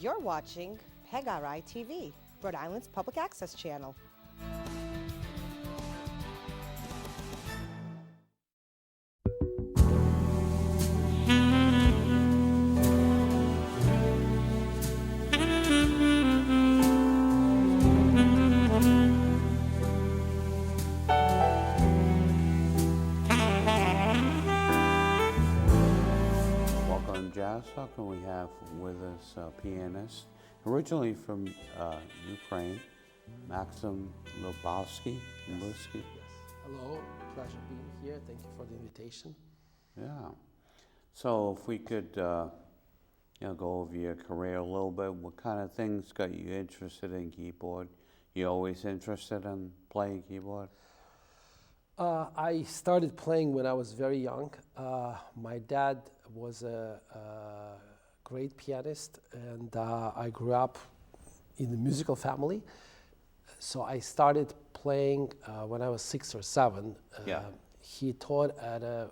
You're watching PEGRI TV, Rhode Island's public access channel. Jazz Talk, and we have with us a pianist originally from Ukraine, Maxim Lubarsky. Yes. Hello, pleasure being here. Thank you for the invitation. Yeah. So if we could go over your career a little bit, what kind of things got you interested in keyboard? You always interested in playing keyboard? I started playing when I was very young. My dad was a great pianist, and I grew up in a musical family. So I started playing when I was 6 or 7. He taught at a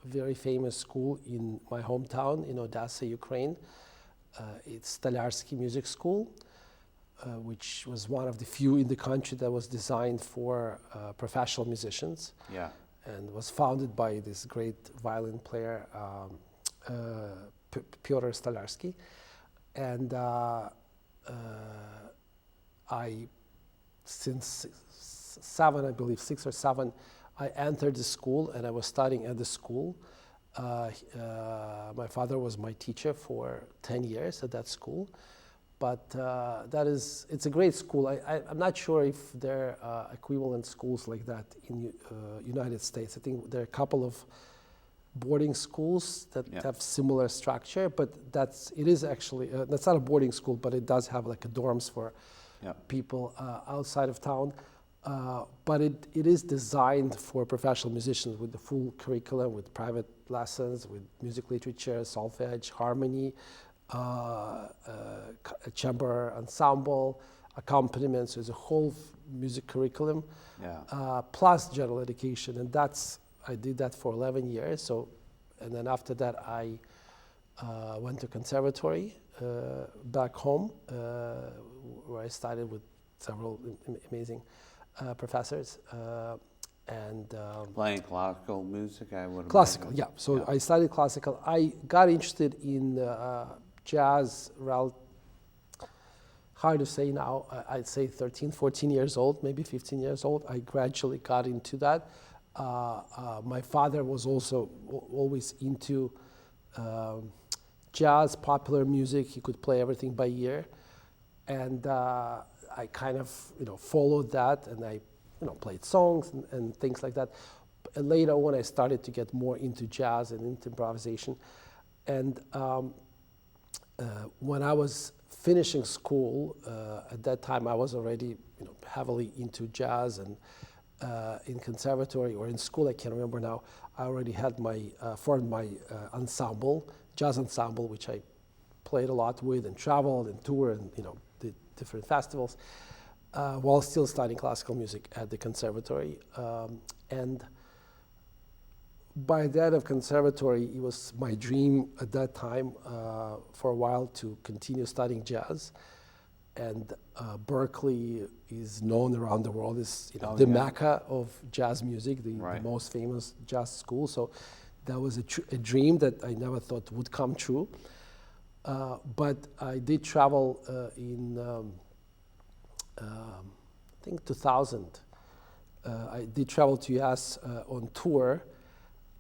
very famous school in my hometown in Odessa, Ukraine. It's Lubarsky Music School. Which was one of the few in the country that was designed for professional musicians. Yeah. And was founded by this great violin player, Pyotr Stolarski. And since 7, I believe, 6 or 7, I entered the school and I was studying at the school. My father was my teacher for 10 years at that school. But it's a great school. I'm not sure if there are equivalent schools like that in United States. I think there are a couple of boarding schools that have similar structure, but it is actually, that's not a boarding school, but it does have like a dorms for people outside of town. But it is designed for professional musicians with the full curriculum, with private lessons, with music literature, solfege, harmony, a chamber ensemble, accompaniment. So it's a whole music curriculum, plus general education, and I did that for 11 years. So, and then after that, I went to conservatory back home, where I studied with several amazing professors. And playing classical music, I would classical, imagine. So I studied classical. I got interested in jazz around, hard to say now, I'd say 13, 14 years old, maybe 15 years old. I gradually got into that. My father was also always into jazz, popular music. He could play everything by ear. And I kind of followed that, and I played songs and things like that. And later when I started to get more into jazz and into improvisation. And when I was finishing school, at that time I was already heavily into jazz, and in conservatory or in school, I can't remember now, I already had formed my ensemble, jazz ensemble, which I played a lot with and traveled and toured and did different festivals, while still studying classical music at the conservatory. And by the end of conservatory, it was my dream at that time for a while to continue studying jazz. And Berkeley is known around the world as the Mecca of jazz music, the most famous jazz school. So that was a dream that I never thought would come true. But I did travel in, I think 2000. I did travel to US on tour.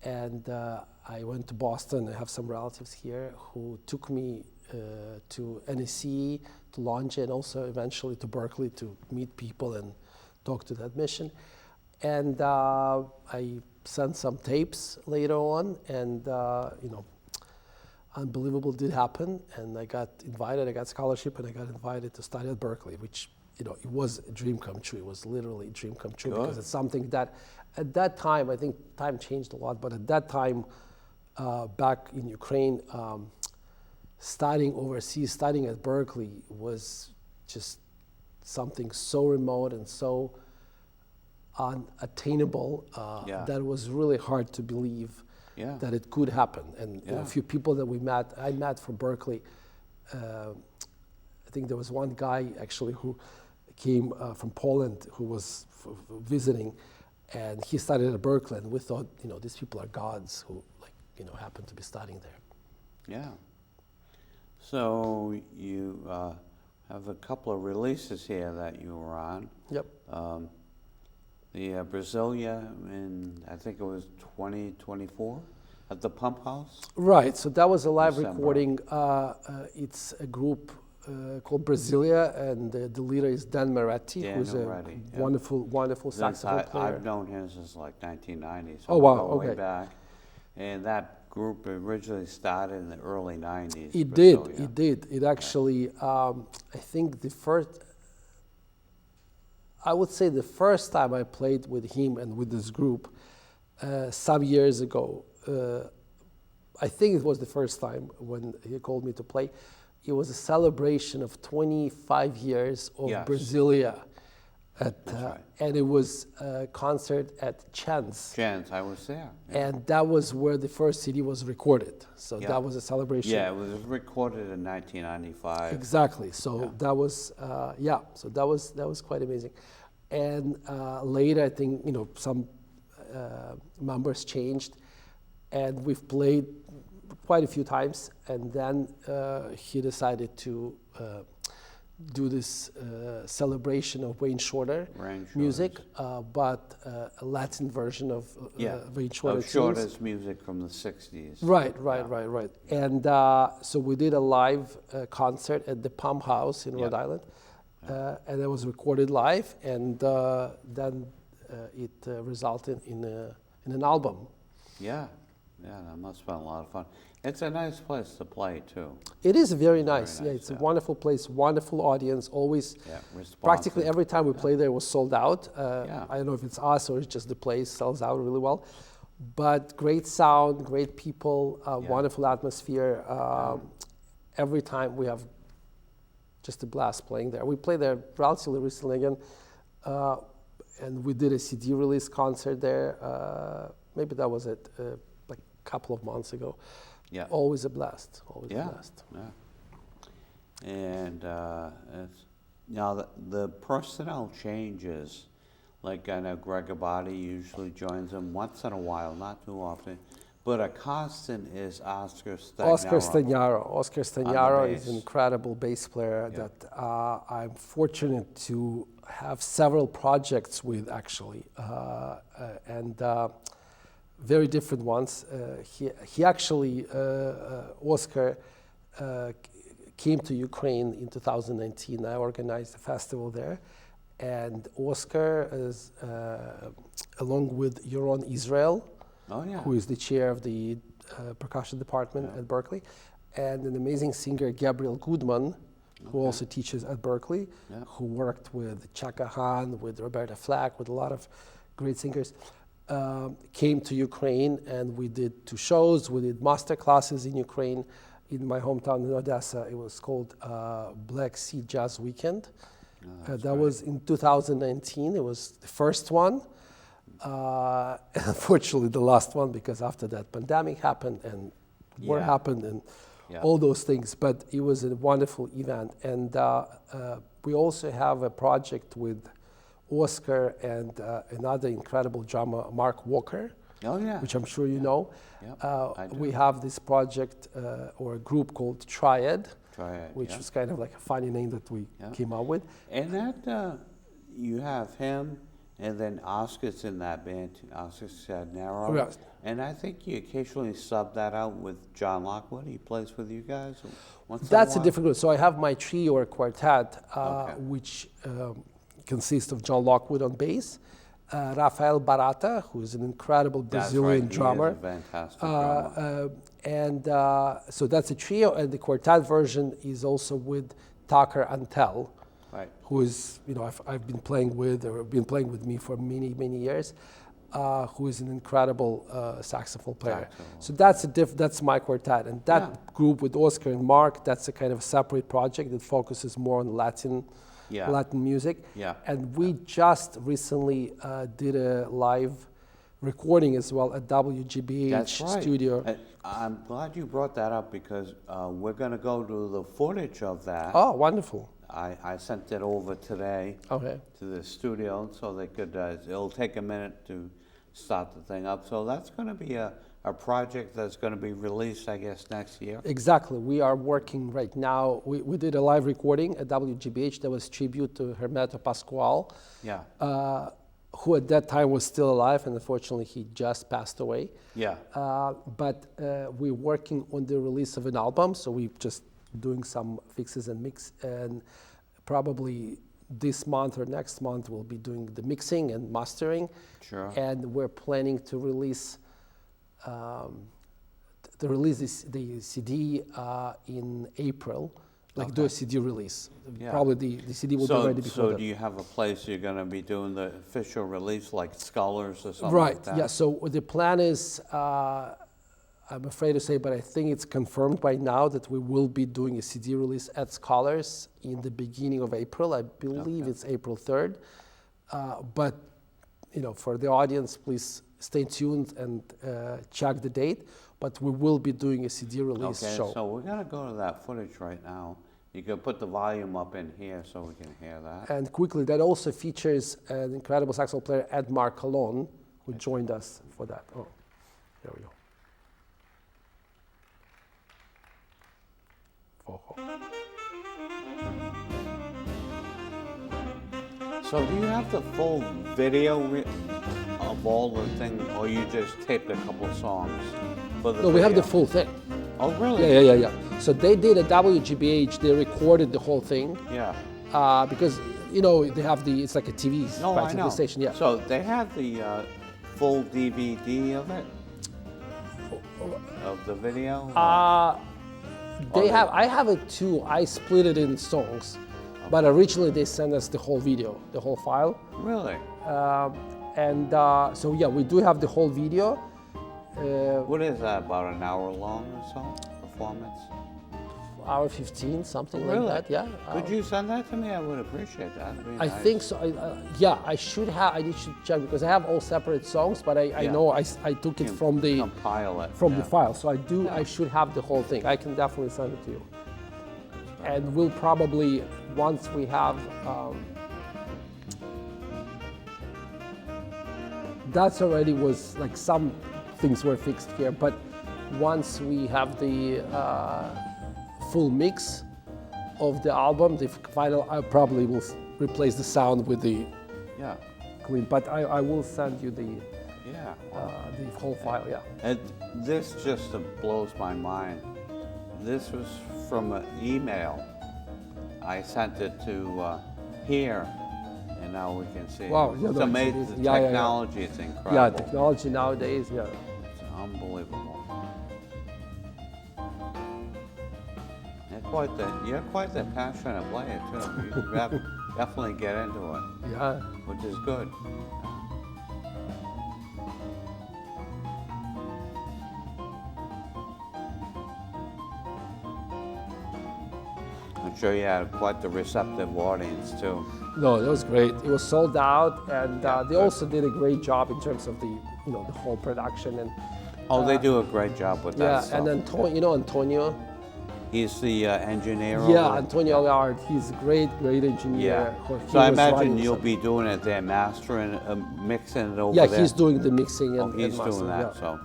And I went to Boston. I have some relatives here who took me to NSC, to launch, and also eventually to Berkeley to meet people and talk to the admission. And I sent some tapes later on, and unbelievable did happen. And I got invited. I got scholarship, and I got invited to study at Berkeley, which it was a dream come true. It was literally a dream come true because it's something that. At that time, I think time changed a lot, but at that time, back in Ukraine, studying overseas, studying at Berkeley was just something so remote and so unattainable that it was really hard to believe that it could happen. And a few people that I met from Berkeley, I think there was one guy actually who came from Poland who was visiting, and he studied at Berkeley, and we thought, these people are gods who happen to be studying there. Yeah. So you have a couple of releases here that you were on. Yep. The Brasilia in, I think it was 2024 at the Pump House? Right, so that was a live December. recording. It's a group called Brasilia, and the leader is Dan Moretti, who's a Moretti, yeah. wonderful saxophone player. I've known him since like 1990. So Oh, wow, we go okay. way back. And that group originally started in the early 90s. It Brasilia. did. It actually, I think I would say the first time I played with him and with this group some years ago, I think it was the first time when he called me to play. It was a celebration of 25 years of Yes. Brasilia. That's right. And it was a concert at Chance. Chance, I was there. Yeah. And that was where the first CD was recorded. So Yeah. that was a celebration. Yeah, it was recorded in 1995. Exactly. So Yeah. that was So that was quite amazing. And later, I think some members changed, and we've played quite a few times. And then he decided to do this celebration of Wayne Shorter Wayne music, Shorter's. but a Latin version of Wayne Shorter Of Shorter's music from the 60s. Right. Yeah. And so we did a live concert at the Pump House in Rhode Island, and it was recorded live, and then it resulted in an album. Yeah, that must have been a lot of fun. It's a nice place to play too. It is very nice. nice, It's a yeah. wonderful place, wonderful audience. Always, Responsive. practically every time we play there was sold out. Yeah. I don't know if it's us or it's just the place sells out really well. But great sound, great people, wonderful atmosphere. Every time we have just a blast playing there. We played there relatively recently again, and we did a CD release concert there. Maybe that was like a couple of months ago. Yeah. Always a blast. Always a Yeah. blast. Yeah. And it's, now the personnel changes. Like I know Greg Abadi usually joins them once in a while, not too often. But a constant is Oscar Stagnaro. Oscar Stagnaro is bass. an incredible bass player Yeah. that I'm fortunate to have several projects with, actually, and very different ones. He actually, Oscar, came to Ukraine in 2019. I organized a festival there, and Oscar is, along with Yoron Israel, who is the chair of the percussion department at Berkeley, and an amazing singer, Gabriel Goodman, who also teaches at Berkeley, who worked with Chaka Han, with Roberta Flack, with a lot of great singers, came to Ukraine, and we did 2 shows. We did master classes in Ukraine, in my hometown in Odessa. It was called Black Sea Jazz Weekend. That was in 2019. It was the first one. Unfortunately, the last one, because after that, pandemic happened and war happened and all those things. But it was a wonderful event. And we also have a project with Oscar and another incredible drummer, Mark Walker, which I'm sure you know. We have this project or a group called Triad, which was kind of like a funny name that we came up with. And that, you have him, and then Oscar's in that band, Oscar Stagnaro. Right. And I think you occasionally sub that out with John Lockwood. He plays with you guys once in a That's a while. different group. So I have my trio or quartet, which consists of John Lockwood on bass, Rafael Barata, who is an incredible Brazilian drummer. He is a fantastic drummer. And so that's a trio, and the quartet version is also with Tucker Antel, who is, I've been playing with, or been playing with me for many, many years, who is an incredible saxophone player. So that's my quartet, and that group with Oscar and Mark, that's a kind of a separate project that focuses more on Latin music. And we just recently did a live recording as well at WGBH That's right. studio. I'm glad you brought that up because we're going to go to the footage of that. Oh, wonderful. I sent it over today Okay. to the studio so they could, it'll take a minute to start the thing up. So that's going to be a project that's going to be released, I guess, next year. Exactly. We are working right now. We did a live recording at WGBH that was tribute to Hermeto Pascual, Yeah. who at that time was still alive, and unfortunately he just passed away. Yeah. But we're working on the release of an album, so we're just doing some fixes and mix, and probably this month or next month we'll be doing the mixing and mastering. Sure. And we're planning to release the CD in April, like do a CD release. Yeah. Probably the CD will be ready before So that. do you have a place you're going to be doing the official release, like Scholars or something Right, like that? yeah, so the plan is, I'm afraid to say, but I think it's confirmed by now that we will be doing a CD release at Scholars in the beginning of April. I believe it's April 3rd. But, you know, for the audience, please stay tuned and check the date. But we will be doing a CD release Okay, show. so we're going to go to that footage right now. You can put the volume up in here so we can hear that. And quickly, that also features an incredible saxophone player, Edmar Colon, who joined us for that. Oh, there we go. So do you have the full video of all the things, or you just taped a couple of songs for the No, we have the video? full thing. Oh, really? Yeah. So they did a WGBH, they recorded the whole thing. Yeah. Because, you know, they have it's like a TV No, I know. station, yeah. So they have the full DVD of it? Of the video? I have it too. I split it in songs. But originally they sent us the whole video, the whole file. Really? So yeah, we do have the whole video. What is that, about an hour long or so, performance? Hour 15, something Really? like that, yeah. Could you send that to me? I would appreciate that. It'd be I nice. think so. Yeah, I should have. I need to check because I have all separate songs, but I Yeah. know I took it You from the compile it. from yeah. the file. So I do. I should have the whole thing. I can definitely send it to you. And we'll probably once we have. That's already was like some things were fixed here, but once we have the full mix of the album, the final, I probably will replace the sound with the Yeah. clean. But I will send you the Yeah. whole file. Yeah. And this just blows my mind. This was from an email. I sent it to here, and now we can see. Wow, yeah, It's no, amazing. it's- The yeah, yeah, yeah. technology is incredible. Yeah, technology nowadays. Yeah. It's unbelievable. You're quite the passionate player too. You definitely get into it, Yeah. which is good. I'm sure you had quite the receptive audience too. No, that was great. It was sold out, and they good. also did a great job in terms of the the whole production and. Oh, they do a great job with that Yeah, stuff. and Antonio, Antonio. He's the engineer. Yeah, over- Antonio Allard. He's a great engineer. Yeah. He So I was imagine running you'll some- be doing it there, mastering, mixing it over Yeah, there. he's doing the mixing Oh, and he's mastering, doing that. yeah. So,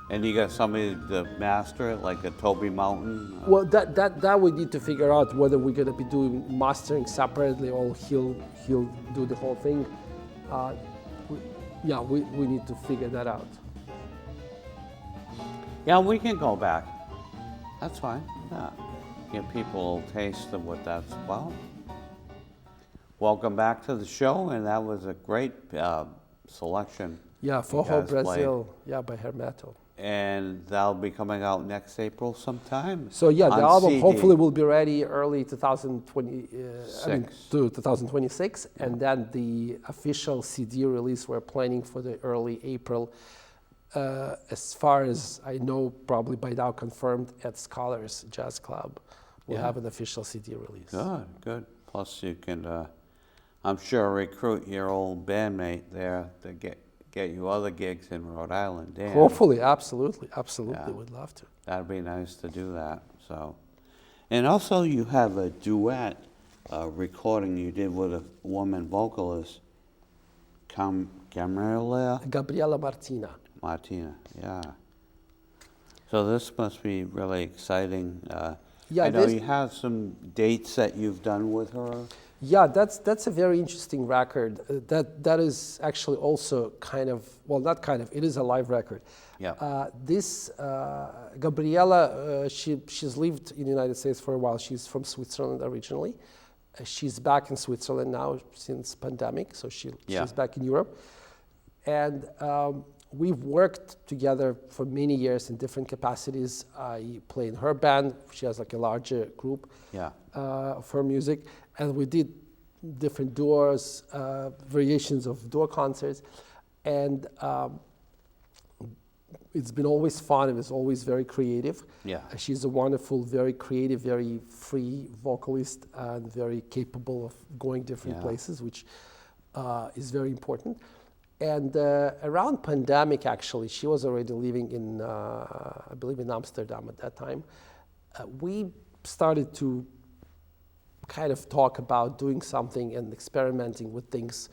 and you got somebody to master it, like a Toby Mountain. Well, that we need to figure out whether we're gonna be doing mastering separately or he'll do the whole thing. We need to figure that out. Yeah, we can go back. That's fine. Yeah. Give people a taste of what that's about. Welcome back to the show, and that was a great selection. Yeah, Forró guys played. Brazil. Yeah, by Hermeto. And that'll be coming out next April sometime. So yeah, the on album CD. hopefully will be ready early 2020, Six. to 2026, and then the official CD release we're planning for the early April. As far as I know, probably by now confirmed at Scholars Jazz Club, we'll Yeah. have an official CD release. Good. Plus you can, I'm sure, recruit your old bandmate there to get you other gigs in Rhode Island, Dan. Hopefully, absolutely, Yeah. would love to. That'd be nice to do that. So, and also you have a duet recording you did with a woman vocalist, Gabriela Gabriela Martina. Martina. Yeah. So this must be really exciting. Yeah, I know this- you have some dates that you've done with her. Yeah, that's a very interesting record. That is actually also kind of, well, not kind of, it is a live record. Yeah. This Gabriela, she's lived in the United States for a while. She's from Switzerland originally. She's back in Switzerland now since pandemic, so Yeah. she's back in Europe. And we've worked together for many years in different capacities. I play in her band. She has like a larger group Yeah. of her music. And we did different duos, variations of duo concerts. And it's been always fun. It was always very creative. Yeah. She's a wonderful, very creative, very free vocalist and very capable of going different Yeah. places, which is very important. And around pandemic, actually, she was already living in, I believe, in Amsterdam at that time. We started to kind of talk about doing something and experimenting with things,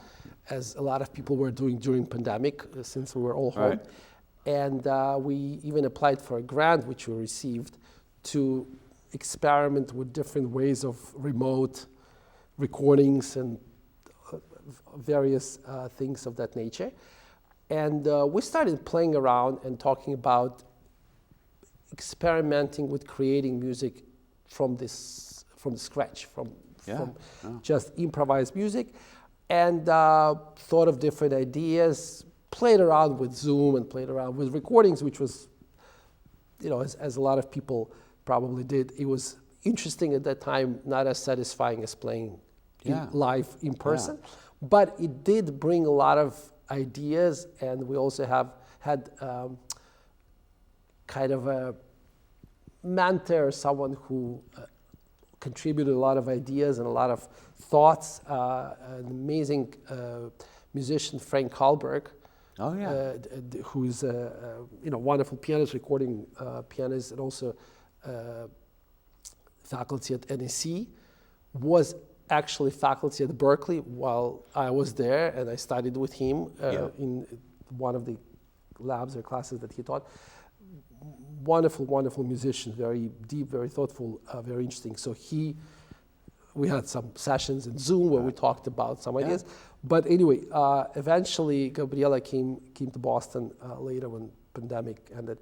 as a lot of people were doing during pandemic, since we were all home. Right. And we even applied for a grant, which we received, to experiment with different ways of remote recordings and various things of that nature. And we started playing around and talking about experimenting with creating music from scratch, from just improvised music, and thought of different ideas, played around with Zoom and played around with recordings, which was, you know, as a lot of people probably did, it was interesting at that time, not as satisfying as playing live in person. Yeah. But it did bring a lot of ideas, and we also had kind of a mentor, someone who contributed a lot of ideas and a lot of thoughts. An amazing musician, Frank Hallberg, who is a wonderful pianist, recording pianist, and also faculty at NSC, was actually faculty at Berkeley while I was there, and I studied with him in one of the labs or classes that he taught. Wonderful, wonderful musician, very deep, very thoughtful, very interesting. So we had some sessions in Zoom where we talked about some ideas. But anyway, eventually Gabriela came to Boston later when pandemic ended.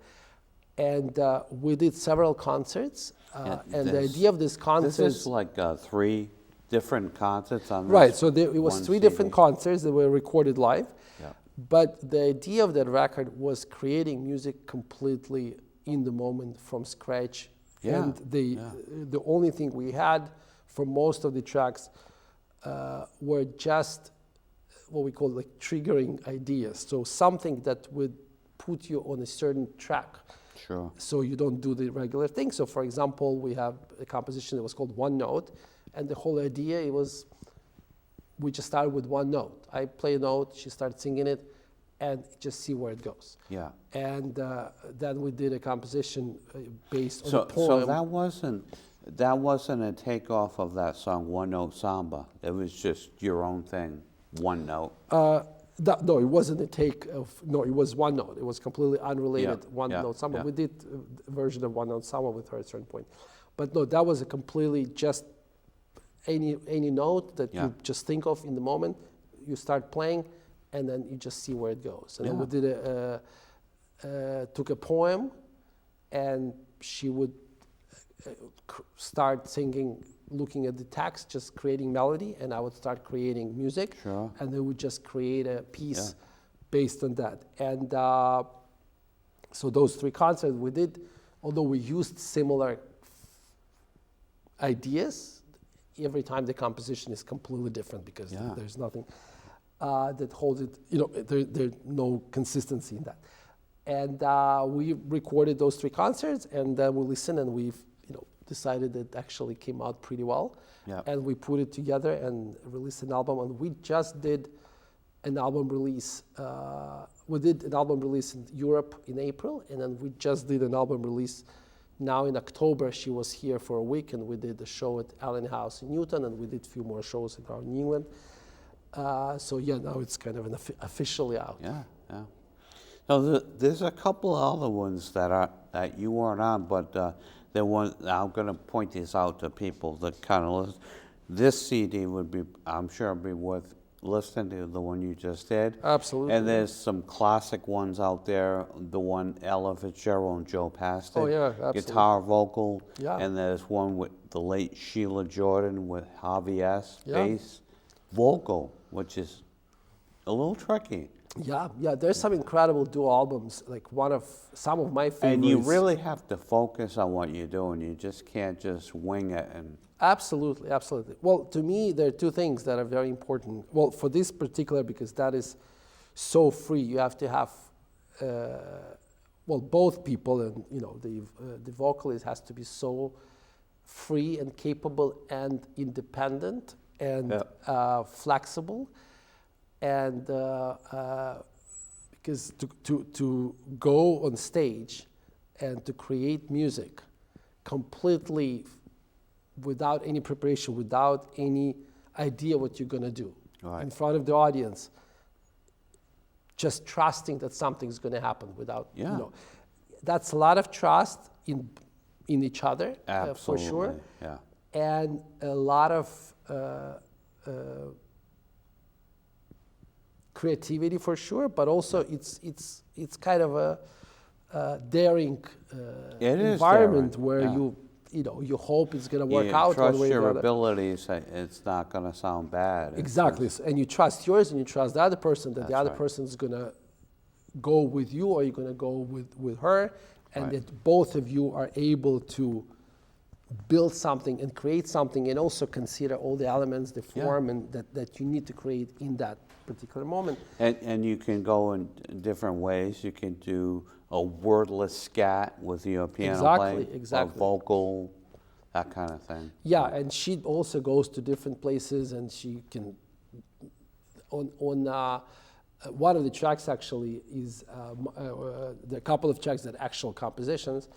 And we did several concerts. And the idea of this concerts... This is like 3 different concerts on this. Right, so it was 3 different concerts that were recorded live. Yeah. But the idea of that record was creating music completely in the moment from scratch. Yeah. And the only thing we had for most of the tracks were just what we call like triggering ideas. So something that would put you on a certain track. Sure. So you don't do the regular thing. So for example, we have a composition that was called One Note. And the whole idea, we just started with one note. I play a note, she started singing it, and just see where it goes. Yeah. And then we did a composition based on So, a poem. so that wasn't a takeoff of that song, One Note Samba. It was just your own thing, one note. No, it wasn't a take of, no, it was one note. It was completely unrelated, one note samba. Yeah. We did a version of one note samba with her at a certain point. But no, that was a completely just any note that you just think of in the moment, you start playing, and then you just see where it goes. And then we did took a poem, and she would start singing, looking at the text, just creating melody, and I would start creating music, and then we just create a piece based on that. And so those 3 concerts we did, although we used similar ideas, every time the composition is completely different because there's nothing that holds it, there's no consistency in that. And we recorded those 3 concerts, and then we listened, and we've decided it actually came out pretty well. And we put it together and released an album, and we just did an album release. We did an album release in Europe in April, and then we just did an album release now in October. She was here for a week, and we did a show at Allen House in Newton, and we did a few more shows around New England. So yeah, now it's kind of officially out. Yeah, yeah. So there's a couple other ones that you weren't on, but I'm going to point these out to people that kind of listen. This CD would be, I'm sure, be worth listening to, the one you just did. Absolutely. And there's some classic ones out there. The one Ella Fitzgerald and Joe Pastor. Oh yeah, absolutely. Guitar, vocal. Yeah. And there's one with the late Sheila Jordan with Harvey S. Yeah. Bass, vocal, which is a little tricky. Yeah, yeah. There's some incredible duo albums. Like some of my favorites. And you really have to focus on what you're doing. You just can't just wing it. And Absolutely, absolutely. Well, to me, there are two things that are very important. Well, for this particular, because that is so free, you have to have, both people, and the vocalist has to be so free and capable and independent and flexible, and because to go on stage and to create music completely without any preparation, without any idea what you're going to do in front of the audience, just trusting that something's going to happen without, that's a lot of trust in each other, for sure. Yeah. And a lot of creativity for sure, but also it's kind of a daring environment where you hope it's going to work out. Trust one way or your the other. abilities. It's not going to sound bad. Exactly, and you trust yours, and you trust the other person that the other person's going to go with you, or you're going to go with her, and that both of you are able to build something and create something, and also consider all the elements, the form, and that you need to create in that particular moment. And you can go in different ways. You can do a wordless scat with your piano playing, a vocal, that kind of thing. Yeah, and she also goes to different places, and she can, on one of the tracks actually is, there are a couple of tracks that are actual compositions,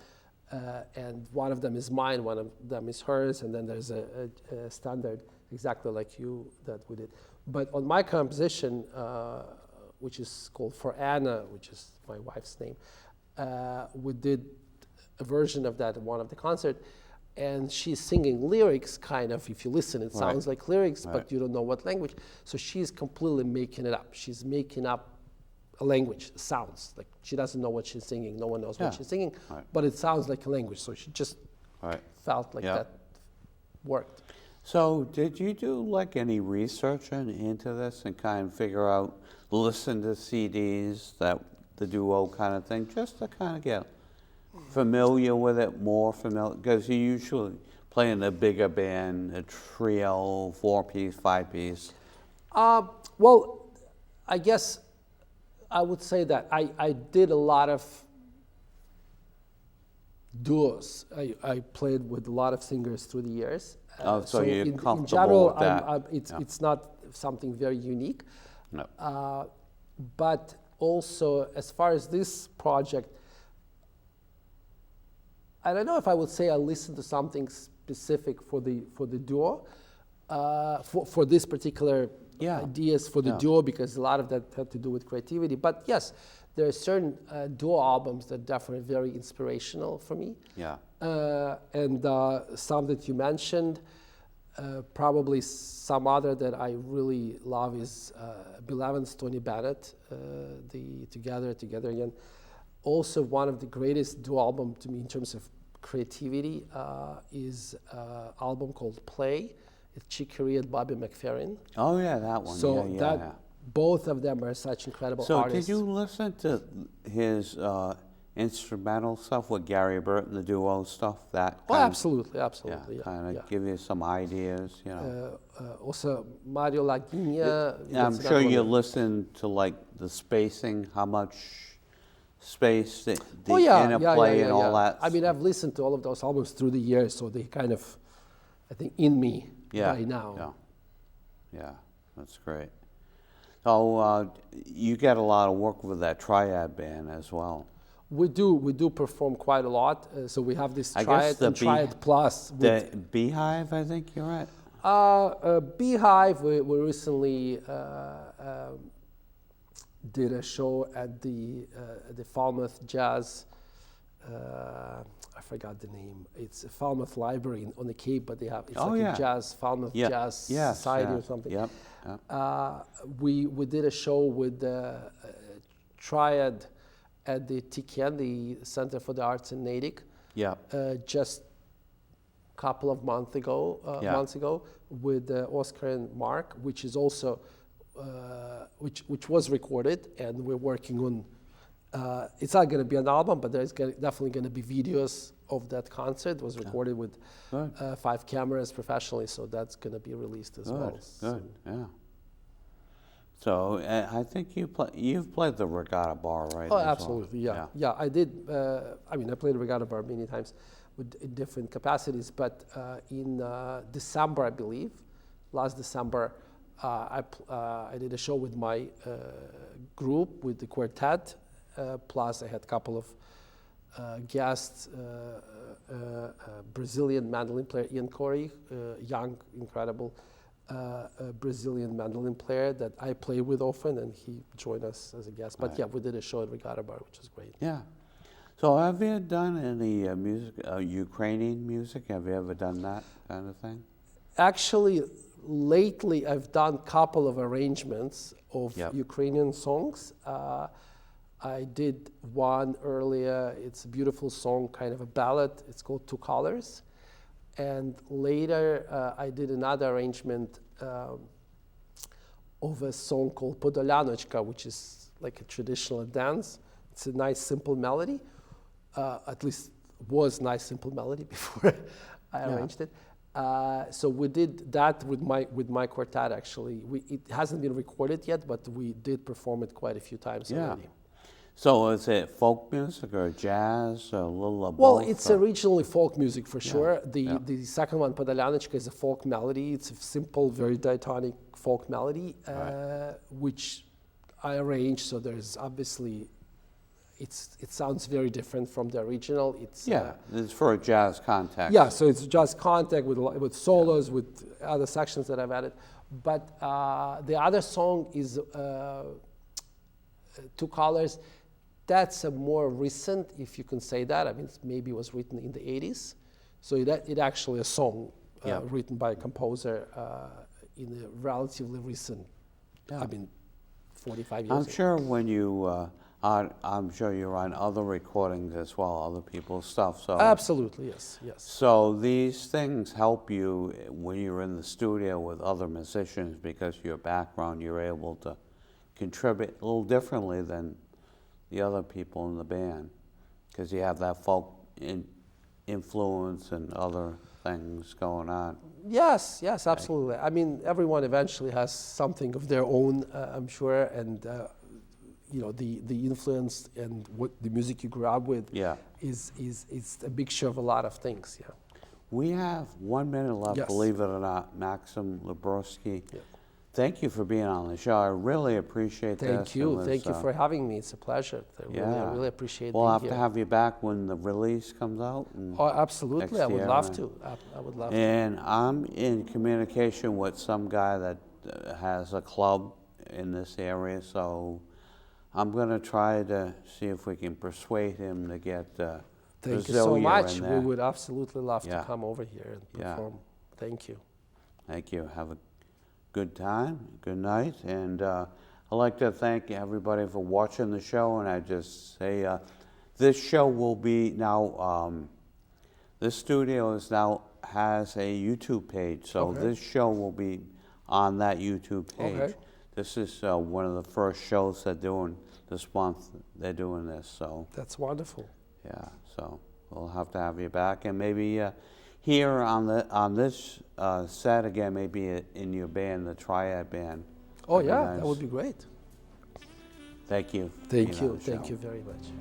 and one of them is mine, one of them is hers, and then there's a standard exactly like you that we did. But on my composition, which is called For Anna, which is my wife's name, we did a version of that at one of the concerts, and she's singing lyrics, kind of. If you listen, it sounds like lyrics, but you don't know what language. So she's completely making it up. She's making up a language, sounds. Like she doesn't know what she's singing. No one knows what she's singing, but it sounds like a language. So she just felt like that worked. So did you do like any research into this and kind of figure out, listen to CDs, that the duo kind of thing, just to kind of get familiar with it, more familiar? Because you usually play in a bigger band, a trio, 4-piece, 5-piece. Well, I guess I would say that I did a lot of duos. I played with a lot of singers through the years. So you're comfortable in general, with that? It's not something very unique. No. But also, as far as this project, I don't know if I would say I listened to something specific for the duo, for this particular ideas for the duo, because a lot of that had to do with creativity. But yes, there are certain duo albums that are definitely very inspirational for me. Yeah. And some that you mentioned, probably some other that I really love is Bill Evans, Tony Bennett, the Together Again. Also, one of the greatest duo album to me in terms of creativity is an album called Play. It's Chick Corea and Bobby McFerrin. Oh yeah, that one. So both of them are such incredible artists. So did you listen to his instrumental stuff with Gary Burton, the duo stuff? Absolutely. Yeah, kind of give you some ideas, Also, Mario Lagina. I'm sure you listen to like the spacing, how much space, the interplay and all that. I mean, I've listened to all of those albums through the years, so they kind of, I think, in me by now. Yeah, that's great. So you get a lot of work with that triad band as well. We do perform quite a lot. So we have this I guess Triad the and Triad Plus. The Beehive, I think you're at. Beehive, we recently did a show at the Falmouth Jazz. I forgot the name. It's a Falmouth Library on the Cape, but they have it's like a jazz Falmouth Jazz Society or something. Yep. We did a show with Triad at the TKN, the Center for the Arts in Natick. Just a couple of months ago, with Oscar and Mark, which is also which was recorded, and we're working on. It's not going to be an album, but there's definitely going to be videos of that concert. It was recorded with 5 cameras professionally, so that's going to be released as well. Good, yeah. So I think you've played the Regatta Bar, right? Oh, absolutely, yeah. I did. I played Regatta Bar many times in different capacities, but in December, I believe, last December, I did a show with my group, with the quartet. Plus, I had a couple of guests, Brazilian mandolin player Ian Corey, young, incredible Brazilian mandolin player that I play with often, and he joined us as a guest. But we did a show at Regatta Bar, which was great. Yeah. So have you done any music, Ukrainian music? Have you ever done that kind of thing? Actually, lately I've done a couple of arrangements of Ukrainian songs. I did one earlier. It's a beautiful song, kind of a ballad. It's called Two Colors. And later I did another arrangement of a song called Podolanochka, which is like a traditional dance. It's a nice, simple melody. At least was nice, simple melody before I arranged it. So we did that with my quartet, actually. It hasn't been recorded yet, but we did perform it quite a few times already. So is it folk music or jazz or a little of both? Well, it's originally folk music for sure. The second one, Podolanochka, is a folk melody. It's a simple, very diatonic folk melody, which I arranged. So there's obviously, it sounds very different from the original. It's it's for a jazz context. Yeah, so it's jazz context with solos, with other sections that I've added. But the other song is Two Colors. That's a more recent, if you can say that. Maybe it was written in the 80s. So it actually a song written by a composer in a relatively recent, 45 years ago. I'm sure when you, I'm sure you're on other recordings as well, other people's stuff. So absolutely, yes. So these things help you when you're in the studio with other musicians, because your background, you're able to contribute a little differently than the other people in the band, because you have that folk influence and other things going on. Yes, absolutely. Everyone eventually has something of their own, I'm sure, and the influence and what the music you grew up with is a mixture of a lot of things. Yeah. We have 1 minute left, believe it or not. Maxim Lubarsky. Thank you for being on the show. I really appreciate this. Thank you. Thank you for having me. It's a pleasure. I really appreciate being here. We'll have to have you back when the release comes out. Oh, absolutely. I would love to. I would love to. And I'm in communication with some guy that has a club in this area, so I'm going to try to see if we can persuade him to get Thank you so much. We would absolutely love to come over here and perform. Thank you. Thank you. Have a good time, good night, and I'd like to thank everybody for watching the show, and I just say this show will be now, this studio has a YouTube page, so this show will be on that YouTube page. This is one of the first shows they're doing this month. They're doing this, so. That's wonderful. Yeah, so we'll have to have you back, and maybe here on this set again, maybe in your band, the Triad Band. Oh yeah, nice. That would be great. Thank you. Thank you very much.